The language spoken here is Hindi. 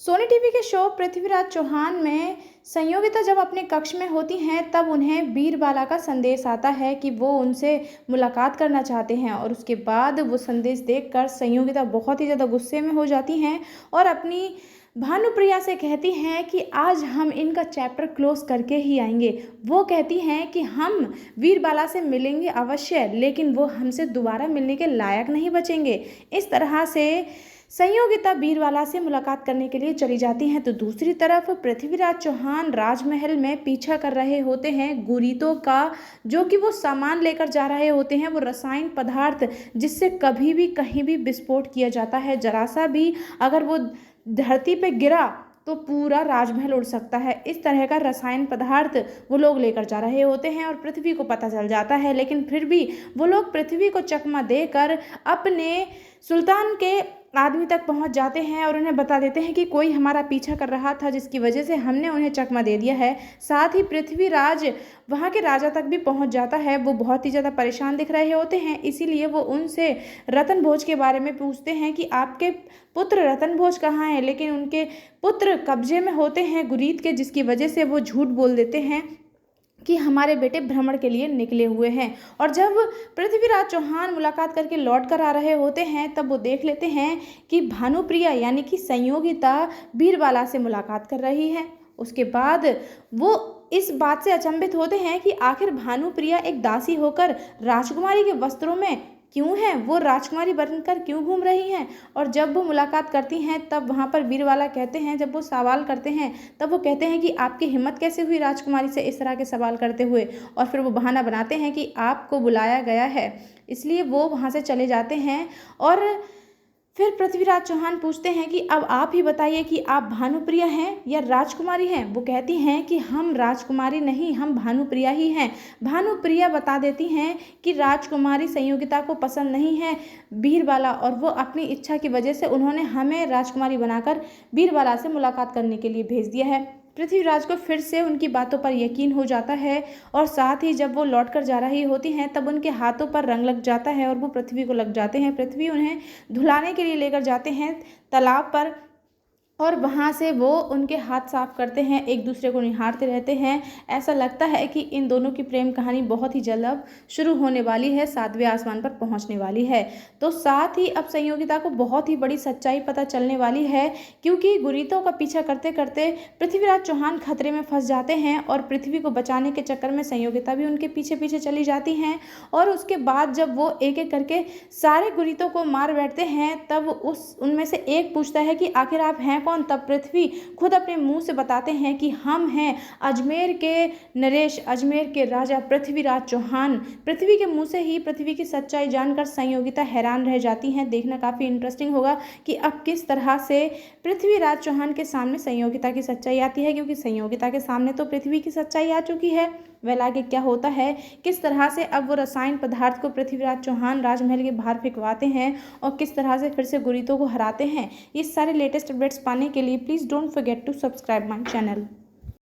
सोनी टीवी के शो पृथ्वीराज चौहान में संयोगिता जब अपने कक्ष में होती हैं तब उन्हें बीरबाला का संदेश आता है कि वो उनसे मुलाकात करना चाहते हैं। और उसके बाद वो संदेश देखकर संयोगिता बहुत ही ज़्यादा गुस्से में हो जाती हैं और अपनी भानुप्रिया से कहती हैं कि आज हम इनका चैप्टर क्लोज करके ही आएंगे। वो कहती हैं कि हम वीरबाला से मिलेंगे अवश्य, लेकिन वो हमसे दोबारा मिलने के लायक नहीं बचेंगे। इस तरह से संयोगिता बीरबाला से मुलाकात करने के लिए चली जाती हैं। तो दूसरी तरफ पृथ्वीराज चौहान राजमहल में पीछा कर रहे होते हैं गुरीतों का, जो कि वो सामान लेकर जा रहे होते हैं। वो रसायन पदार्थ जिससे कभी भी कहीं भी विस्फोट किया जाता है, जरा सा भी अगर वो धरती पे गिरा तो पूरा राजमहल उड़ सकता है। इस तरह का रसायन पदार्थ वो लोग लेकर जा रहे होते हैं और पृथ्वी को पता चल जाता है, लेकिन फिर भी वो लोग पृथ्वी को चकमा देकर अपने सुल्तान के आदमी तक पहुंच जाते हैं और उन्हें बता देते हैं कि कोई हमारा पीछा कर रहा था, जिसकी वजह से हमने उन्हें चकमा दे दिया है। साथ ही पृथ्वीराज वहां के राजा तक भी पहुंच जाता है। वो बहुत ही ज़्यादा परेशान दिख रहे होते हैं, इसीलिए वो उनसे रतन भोज के बारे में पूछते हैं कि आपके पुत्र रतन भोज कहाँ हैं। लेकिन उनके पुत्र कब्जे में होते हैं गुरीत के, जिसकी वजह से वो झूठ बोल देते हैं कि हमारे बेटे भ्रमण के लिए निकले हुए हैं। और जब पृथ्वीराज चौहान मुलाकात करके लौट कर आ रहे होते हैं तब वो देख लेते हैं कि भानुप्रिया यानी कि संयोगिता बीरबाला से मुलाकात कर रही है। उसके बाद वो इस बात से अचंभित होते हैं कि आखिर भानुप्रिया एक दासी होकर राजकुमारी के वस्त्रों में क्यों है, वो राजकुमारी बनकर क्यों घूम रही हैं। और जब वो मुलाकात करती हैं तब वहाँ पर बीरबाला कहते हैं, जब वो सवाल करते हैं तब वो कहते हैं कि आपकी हिम्मत कैसे हुई राजकुमारी से इस तरह के सवाल करते हुए। और फिर वो बहाना बनाते हैं कि आपको बुलाया गया है, इसलिए वो वहाँ से चले जाते हैं। और फिर पृथ्वीराज चौहान पूछते हैं कि अब आप ही बताइए कि आप भानुप्रिया हैं या राजकुमारी हैं। वो कहती हैं कि हम राजकुमारी नहीं, हम भानुप्रिया ही हैं। भानुप्रिया बता देती हैं कि राजकुमारी संयोगिता को पसंद नहीं है बीरबाला, और वो अपनी इच्छा की वजह से उन्होंने हमें राजकुमारी बनाकर बीरबाला से मुलाकात करने के लिए भेज दिया है। पृथ्वीराज को फिर से उनकी बातों पर यकीन हो जाता है और साथ ही जब वो लौट कर जा रही होती हैं तब उनके हाथों पर रंग लग जाता है और वो पृथ्वी को लग जाते हैं। पृथ्वी उन्हें धुलाने के लिए लेकर जाते हैं तालाब पर और वहाँ से वो उनके हाथ साफ करते हैं, एक दूसरे को निहारते रहते हैं। ऐसा लगता है कि इन दोनों की प्रेम कहानी बहुत ही जल्द अब शुरू होने वाली है, 7वें आसमान पर पहुँचने वाली है। तो साथ ही अब संयोगिता को बहुत ही बड़ी सच्चाई पता चलने वाली है, क्योंकि गुरीतों का पीछा करते करते पृथ्वीराज चौहान खतरे में फंस जाते हैं और पृथ्वी को बचाने के चक्कर में संयोगिता भी उनके पीछे पीछे चली जाती हैं। और उसके बाद जब वो एक एक करके सारे गुरीतों को मार बैठते हैं तब उनमें से एक पूछता है कि आखिर आप हैं कौन। तब पृथ्वी खुद अपने मुंह से बताते हैं कि हम हैं अजमेर के नरेश, अजमेर के राजा पृथ्वीराज चौहान। पृथ्वी के मुंह से ही पृथ्वी की सच्चाई जानकर संयोगिता हैरान रह जाती हैं। देखना काफ़ी इंटरेस्टिंग होगा कि अब किस तरह से पृथ्वीराज चौहान के सामने संयोगिता की सच्चाई आती है, क्योंकि संयोगिता के सामने तो पृथ्वी की सच्चाई आ चुकी है। वह आगे क्या होता है, किस तरह से अब वो रसायन पदार्थ को पृथ्वीराज चौहान राजमहल के बाहर फेंकवाते हैं और किस तरह से फिर से गुरीतों को हराते हैं, ये सारे लेटेस्ट अपडेट्स पाने के लिए please don't forget to subscribe my channel.